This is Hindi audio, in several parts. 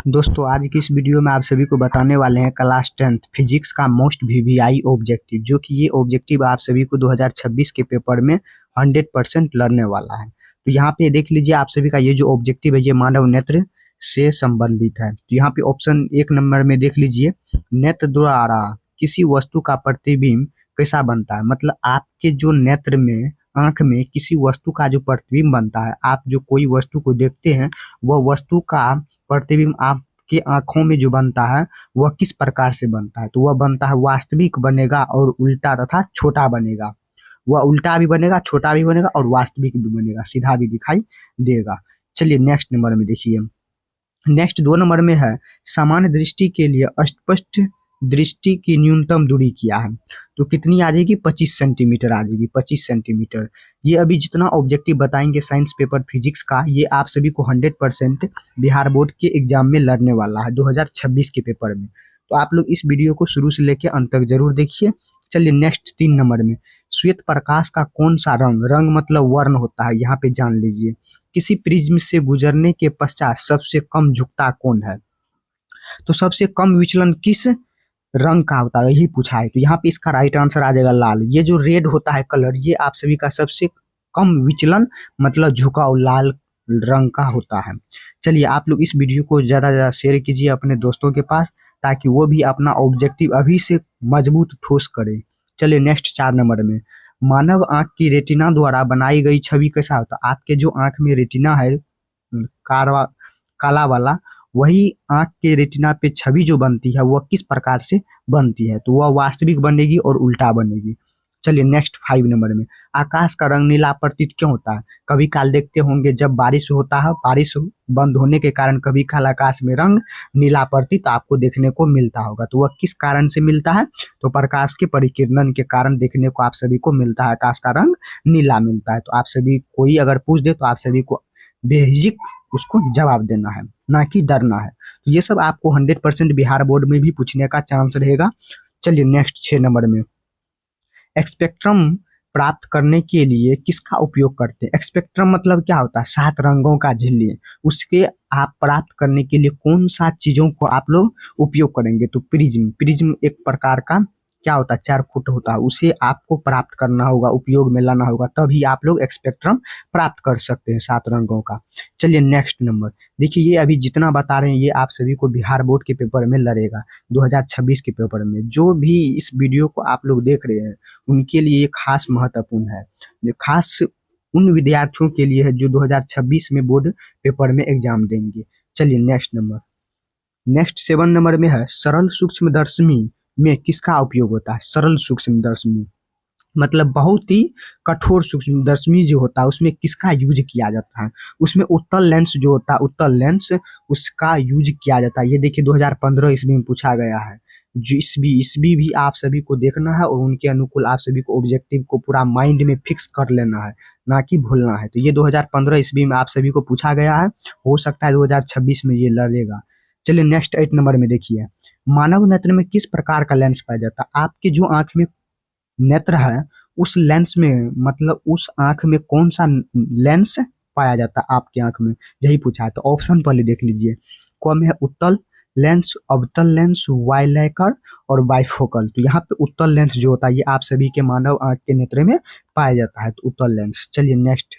दोस्तों आज की इस वीडियो में आप सभी को बताने वाले हैं क्लास 10th फिजिक्स का मोस्ट वीवीआई ऑब्जेक्टिव, जो कि ये ऑब्जेक्टिव आप सभी को 2026 के पेपर में 100% लड़ने वाला है। तो यहाँ पे देख लीजिए, आप सभी का ये जो ऑब्जेक्टिव है ये मानव नेत्र से संबंधित है। तो यहाँ पे ऑप्शन 1 नंबर में देख लीजिए, नेत्र द्वारा किसी वस्तु का प्रतिबिंब कैसा बनता है। मतलब आपके जो नेत्र में, आंख में किसी वस्तु का जो प्रतिबिंब बनता है, आप जो कोई वस्तु को देखते हैं वह वस्तु का प्रतिबिंब आपके आंखों में जो बनता है वह किस प्रकार से बनता है। तो वह बनता है, वास्तविक बनेगा और उल्टा तथा छोटा बनेगा। वह उल्टा भी बनेगा, छोटा भी बनेगा और वास्तविक भी बनेगा, सीधा भी दिखाई देगा। चलिए नेक्स्ट नंबर में देखिए, नेक्स्ट 2 नंबर में है, सामान्य दृष्टि के लिए अस्पष्ट दृष्टि की न्यूनतम दूरी क्या है। तो कितनी आ जाएगी, 25 सेंटीमीटर आ जाएगी, 25 सेंटीमीटर। ये अभी जितना ऑब्जेक्टिव बताएंगे साइंस पेपर फिजिक्स का, ये आप सभी को 100% बिहार बोर्ड के एग्जाम में लड़ने वाला है 2026 के पेपर में। तो आप लोग इस वीडियो को शुरू से लेकर अंत तक जरूर देखिए। चलिए नेक्स्ट 3 नंबर में, श्वेत प्रकाश का कौन सा रंग, रंग मतलब वर्ण होता है, यहाँ पे जान लीजिए। किसी प्रिज्म से गुजरने के पश्चात सबसे कम झुकता कौन है। तो सबसे कम विचलन किस रंग का होता है, यही पूछा है। तो यहाँ पे इसका राइट आंसर आ जाएगा लाल। ये जो रेड होता है कलर, ये आप सभी का सबसे कम विचलन मतलब झुकाव लाल रंग का होता है। चलिए आप लोग इस वीडियो को ज़्यादा से ज़्यादा शेयर कीजिए अपने दोस्तों के पास, ताकि वो भी अपना ऑब्जेक्टिव अभी से मजबूत ठोस करें। चलिए नेक्स्ट 4 नंबर में, मानव आंख की रेटिना द्वारा बनाई गई छवि कैसा होता है। आपके जो आंख में रेटिना है कारवा काला वाला, वही आंख के रेटिना पे छवि जो बनती है वह किस प्रकार से बनती है। तो वह वास्तविक बनेगी और उल्टा बनेगी। चलिए नेक्स्ट 5 नंबर में, आकाश का रंग नीला प्रतीत क्यों होता है। कभी काल देखते होंगे जब बारिश होता है, बारिश बंद होने के कारण कभी काल आकाश में रंग नीला प्रतीत आपको देखने को मिलता होगा। तो वह किस कारण से मिलता है, तो प्रकाश के परिकिरणन के कारण देखने को आप सभी को मिलता है, आकाश का रंग नीला मिलता है। तो आप सभी कोई अगर पूछ दे तो आप सभी को बेझिझक उसको जवाब देना है, ना कि डरना है। तो ये सब आपको 100% बिहार बोर्ड में भी पूछने का चांस रहेगा। चलिए नेक्स्ट 6 नंबर में, स्पेक्ट्रम प्राप्त करने के लिए किसका उपयोग करते हैं। स्पेक्ट्रम मतलब क्या होता है, 7 रंगों का झिल्ली। उसके आप प्राप्त करने के लिए कौन सा चीजों को आप लोग उपयोग करेंगे। तो प्रिज्म, प्रिज्म एक प्रकार का क्या होता है, 4 फुट होता है, उसे आपको प्राप्त करना होगा, उपयोग में लाना होगा, तभी आप लोग स्पेक्ट्रम प्राप्त कर सकते हैं 7 रंगों का। चलिए नेक्स्ट नंबर देखिए, ये अभी जितना बता रहे हैं ये आप सभी को बिहार बोर्ड के पेपर में लड़ेगा 2026 के पेपर में। जो भी इस वीडियो को आप लोग देख रहे हैं उनके लिए ये खास महत्वपूर्ण है, ये खास उन विद्यार्थियों के लिए है जो 2026 में बोर्ड पेपर में एग्जाम देंगे। चलिए नेक्स्ट नंबर, नेक्स्ट 7 नंबर में है, सरल सूक्ष्मदर्शी में किसका उपयोग होता है। सरल सूक्ष्मदर्शी मतलब बहुत ही कठोर सूक्ष्मदर्शी जो होता है उसमें किसका यूज किया जाता है। उसमें उत्तल लेंस जो होता है, उत्तल लेंस उसका यूज किया जाता है। ये देखिए 2015 ईस्वी में पूछा गया है। जो ईस्वी भी आप सभी को देखना है और उनके अनुकूल आप सभी को ऑब्जेक्टिव को पूरा माइंड में फिक्स कर लेना है, ना कि भूलना है। तो ये 2015 ईस्वी में आप सभी को पूछा गया है, हो सकता है 2026 में ये लड़ेगा। चलिए नेक्स्ट 8 नंबर में देखिए, मानव नेत्र में किस प्रकार का लेंस पाया जाता है। आपके जो आंख में नेत्र है उस लेंस में, मतलब उस आंख में कौन सा लेंस पाया जाता है आपकी आंख में, यही पूछा है। तो ऑप्शन पहले देख लीजिए, कौन है, उत्तल लेंस, अवतल लेंस, वाइलेकर और बाइफोकल। तो यहाँ पे उत्तल लेंस जो होता है ये आप सभी के मानव आंख के नेत्र में पाया जाता है, तो उत्तल लेंस। चलिए नेक्स्ट,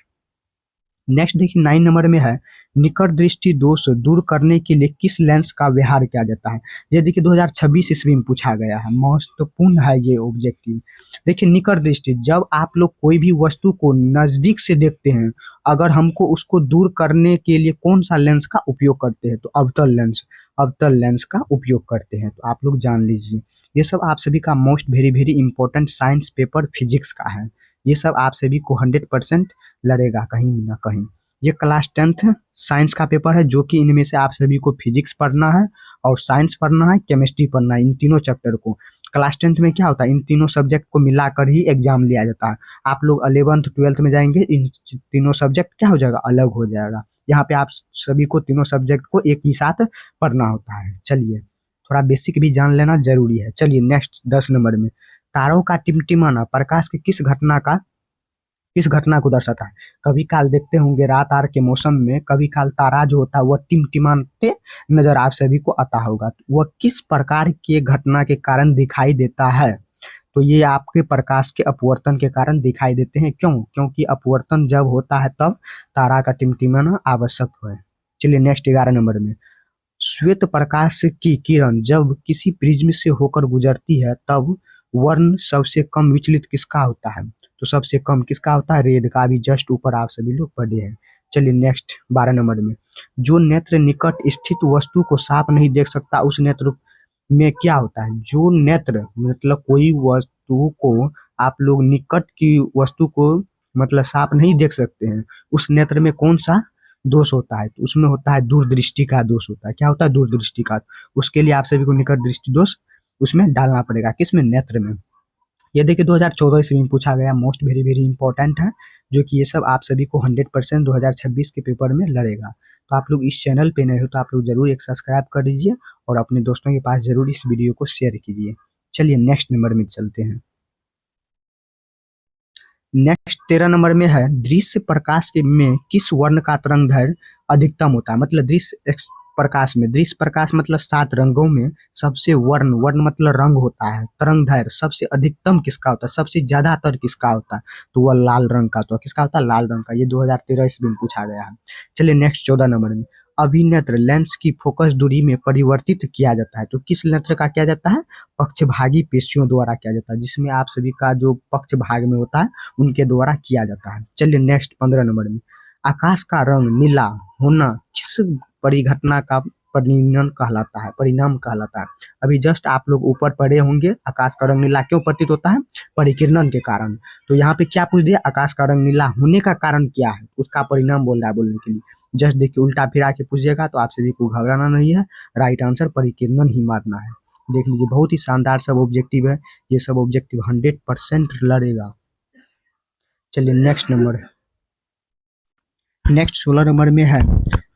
नेक्स्ट देखिए 9 नंबर में है, निकट दृष्टि दोष दूर करने के लिए किस लेंस का व्यवहार किया जाता है। ये देखिए 2026 ईस्वी में पूछा गया है, महत्वपूर्ण है ये ऑब्जेक्टिव। देखिए निकट दृष्टि, जब आप लोग कोई भी वस्तु को नजदीक से देखते हैं, अगर हमको उसको दूर करने के लिए कौन सा लेंस का उपयोग करते हैं, तो अवतल लेंस, अवतल लेंस का उपयोग करते हैं। तो आप लोग जान लीजिए, ये सब आप सभी का most very very important science paper physics का है। ये सब आप सभी को 100% लड़ेगा कहीं ना कहीं। ये क्लास 10th साइंस का पेपर है, जो कि इनमें से आप सभी को फिजिक्स पढ़ना है और साइंस पढ़ना है, केमिस्ट्री पढ़ना है, इन तीनों चैप्टर को। क्लास 10th में क्या होता है, इन तीनों सब्जेक्ट को मिलाकर ही एग्जाम लिया जाता है। आप लोग 11th 12th में जाएंगे, इन तीनों सब्जेक्ट क्या हो जाएगा, अलग हो जाएगा। यहाँ पे आप सभी को तीनों सब्जेक्ट को एक ही साथ पढ़ना होता है। चलिए थोड़ा बेसिक भी जान लेना जरूरी है। चलिए नेक्स्ट 10 नंबर में, तारों का टिमटिमाना प्रकाश की किस घटना का किस घटना को दर्शाता है? कभी काल देखते होंगे रात आर के मौसम में कभी काल तारा जो होता है वह टिमटिमाते नजर आप सभी को आता होगा। वह किस प्रकार के घटना के कारण दिखाई देता है? तो ये आपके प्रकाश के अपवर्तन के कारण दिखाई देते हैं। क्यों? क्योंकि अपवर्तन जब होता है तब तारा का टिमटिमाना आवश्यक है। चलिए नेक्स्ट 11 नंबर में, श्वेत प्रकाश की किरण जब किसी प्रिज्म से होकर गुजरती है तब वर्ण सबसे कम विचलित किसका होता है? तो सबसे कम किसका होता है? रेड का। अभी जस्ट ऊपर आप सभी लोग पढ़े हैं। चलिए नेक्स्ट 12 नंबर में, जो नेत्र निकट स्थित वस्तु को साफ नहीं देख सकता उस नेत्र में क्या होता है? जो नेत्र मतलब कोई वस्तु को आप लोग निकट की वस्तु को मतलब साफ नहीं देख सकते हैं, उस नेत्र में कौन सा दोष होता है? तो उसमें होता है दूरदृष्टि का दोष होता है। क्या होता है? दूरदृष्टि का। उसके लिए आप सभी को निकट दृष्टि दोष उसमें डालना पड़ेगा। किसमें? नेत्र में। ये देखिए 2014 ईस्वी में पूछा गया, मोस्ट वेरी वेरी इंपॉर्टेंट है, जो कि ये सब आप सभी को 100% 2026 के पेपर में लड़ेगा। तो आप लोग इस चैनल पे नए हो तो आप लोग जरूर एक सब्सक्राइब कर दीजिए और अपने दोस्तों के पास जरूर इस वीडियो को शेयर कीजिए। चलिए नेक्स्ट नंबर में चलते हैं। नेक्स्ट 13 नंबर में है, दृश्य प्रकाश के में किस वर्ण का तरंग दैर्घ्य अधिकतम होता है? मतलब प्रकाश में, दृश्य प्रकाश मतलब 7 रंगों में सबसे वर्ण, वर्ण मतलब रंग होता है, तरंग दैर्घ्य सबसे अधिकतम किसका होता है? सबसे ज्यादातर किसका होता है? तो वह लाल रंग का। तो किसका होता है? लाल रंग का। ये 2013 ईस्वी में पूछा गया है। चलिए नेक्स्ट 14 नंबर में, अभिनेत्र लेंस की फोकस दूरी में परिवर्तित किया जाता है। तो किस नेत्र का किया जाता है? पक्षभागी पेशियों द्वारा किया जाता है, जिसमें आप सभी का जो पक्ष भाग में होता है उनके द्वारा किया जाता है। चलिए नेक्स्ट 15 नंबर में, आकाश का रंग नीला होना किस परिघटना का परिणाम कहलाता है? परिणाम कहलाता है। अभी जस्ट आप लोग ऊपर पढ़े होंगे आकाश का रंग नीला क्यों प्रतीत होता है? परिकिरण के कारण। तो यहाँ पे क्या पूछ दिया? आकाश का रंग नीला होने का कारण क्या है? उसका परिणाम बोल रहा है बोलने के लिए। जस्ट देखिए उल्टा फिरा के पूछिएगा तो आप सभी को घबराना नहीं है, राइट आंसर परिकिरण ही मारना है। देख लीजिए बहुत ही शानदार सब ऑब्जेक्टिव है, ये सब ऑब्जेक्टिव 100% लड़ेगा। चलिए नेक्स्ट नंबर, नेक्स्ट 16 नंबर में है,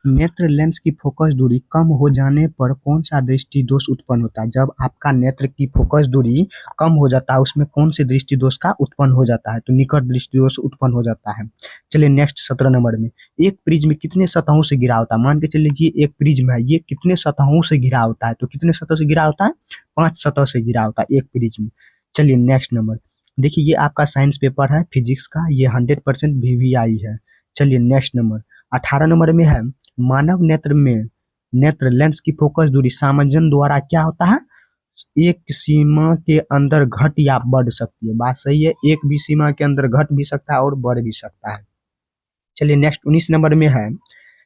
नेत्र लेंस की फोकस दूरी कम हो जाने पर कौन सा दृष्टि दोष उत्पन्न होता है? जब आपका नेत्र की फोकस दूरी कम हो जाता है उसमें कौन से दृष्टि दोष का उत्पन्न हो जाता है? तो निकट दृष्टि दोष उत्पन्न हो जाता है। चलिए नेक्स्ट 17 नंबर में, एक प्रिज्म कितने सतहों से घिरा होता है? मान के चलिए कि एक प्रिज्म है, ये कितने सतहों से घिरा होता है? तो कितने सतह से घिरा होता है? 5 सतह से घिरा होता है एक प्रिज्म। चलिए नेक्स्ट नंबर, देखिए ये आपका साइंस पेपर है फिजिक्स का, ये 100% VVI है। चलिए नेक्स्ट नंबर 18 नंबर में है, मानव नेत्र में नेत्र लेंस की फोकस दूरी समांजन द्वारा क्या होता है? एक सीमा के अंदर घट या बढ़ सकती है। बात सही है, एक भी सीमा के अंदर घट भी सकता है और बढ़ भी सकता है। चलिए नेक्स्ट 19 नंबर में है,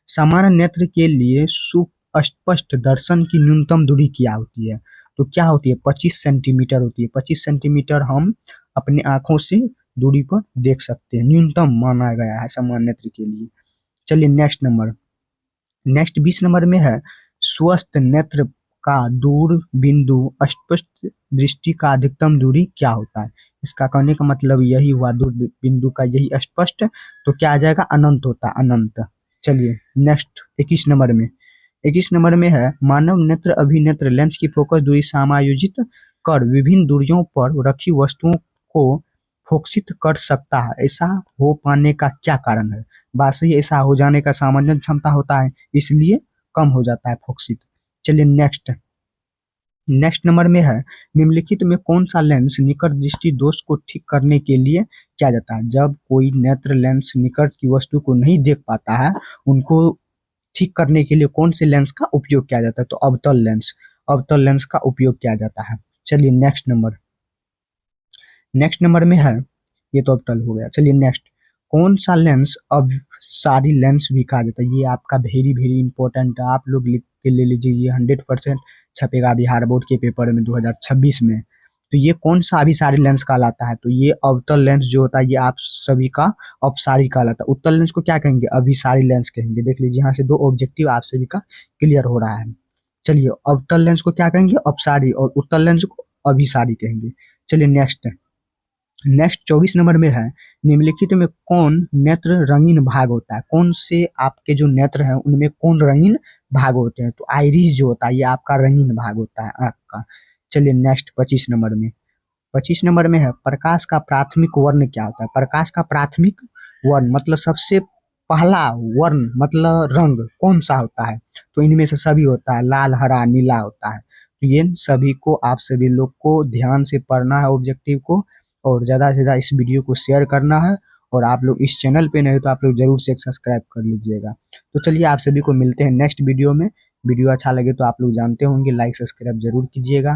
सामान्य नेत्र के लिए सुस्पष्ट दर्शन की न्यूनतम दूरी क्या होती है? तो क्या होती है? 25 सेंटीमीटर होती है। 25 सेंटीमीटर हम अपने आंखों से दूरी पर देख सकते हैं, न्यूनतम माना गया है सामान्य नेत्र के लिए। चलिए नेक्स्ट नंबर, नेक्स्ट 20 नंबर में है, स्वस्थ नेत्र का दूर बिंदु स्पष्ट दृष्टि का अधिकतम दूरी क्या होता है? इसका कहने का मतलब यही हुआ, दूर बिंदु का यही स्पष्ट, तो क्या आ जाएगा? अनंत होता है, अनंत। चलिए नेक्स्ट 21 नंबर में, 21 नंबर में है, मानव नेत्र अभिनेत्र लेंस की फोकस दूरी समायोजित कर विभिन्न दूरियों पर रखी वस्तुओं को फोकसित कर सकता है। ऐसा हो पाने का क्या कारण है? बात सही है, ऐसा हो जाने का सामान्य क्षमता होता है, इसलिए कम हो जाता है फोकसित। चलिए नेक्स्ट, नेक्स्ट नंबर में है, निम्नलिखित में कौन सा लेंस निकट दृष्टि दोष को ठीक करने के लिए किया जाता है? जब कोई नेत्र लेंस निकट की वस्तु को नहीं देख पाता है, उनको ठीक करने के लिए कौन से लेंस का उपयोग किया जाता है? तो अवतल लेंस, अवतल लेंस का उपयोग किया जाता है। चलिए नेक्स्ट नंबर, नेक्स्ट नंबर में है, ये तो अवतल हो गया। चलिए नेक्स्ट, कौन सा लेंस अब सारी लेंस भी कहा जाता है? ये आपका वेरी वेरी इंपॉर्टेंट है, आप लोग लिख के ले लीजिए, ये 100% छपेगा बिहार बोर्ड के पेपर में 2026 में। तो ये कौन सा अभिसारी लेंस कहलाता है? तो ये अवतल लेंस जो होता है ये आप सभी का अपसारी कहलाता है। उत्तल लेंस को क्या कहेंगे? अभिसारी लेंस कहेंगे। देख लीजिए यहाँ से 2 ऑब्जेक्टिव आप सभी का क्लियर हो रहा है। चलिए अवतल लेंस को क्या कहेंगे? अपसारी, और उत्तल लेंस को अभिसारी कहेंगे। चलिए नेक्स्ट, नेक्स्ट 24 नंबर में है, निम्नलिखित में कौन नेत्र रंगीन भाग होता है? कौन से आपके जो नेत्र हैं उनमें कौन रंगीन भाग होते हैं? तो आइरिस जो होता है ये आपका रंगीन भाग होता है आँख का। चलिए नेक्स्ट 25 नंबर में, 25 नंबर में है प्रकाश का प्राथमिक वर्ण क्या होता है। प्रकाश का प्राथमिक वर्ण मतलब सबसे पहला वर्ण मतलब रंग कौन सा होता है, तो इनमें से सभी होता है, लाल हरा नीला होता है। तो ये सभी को आप सभी लोग को ध्यान से पढ़ना है ऑब्जेक्टिव को, और ज़्यादा से ज़्यादा इस वीडियो को शेयर करना है। और आप लोग इस चैनल पे नहीं तो आप लोग जरूर से एक सब्सक्राइब कर लीजिएगा। तो चलिए आप सभी को मिलते हैं नेक्स्ट वीडियो में। वीडियो अच्छा लगे तो आप लोग जानते होंगे लाइक सब्सक्राइब जरूर कीजिएगा।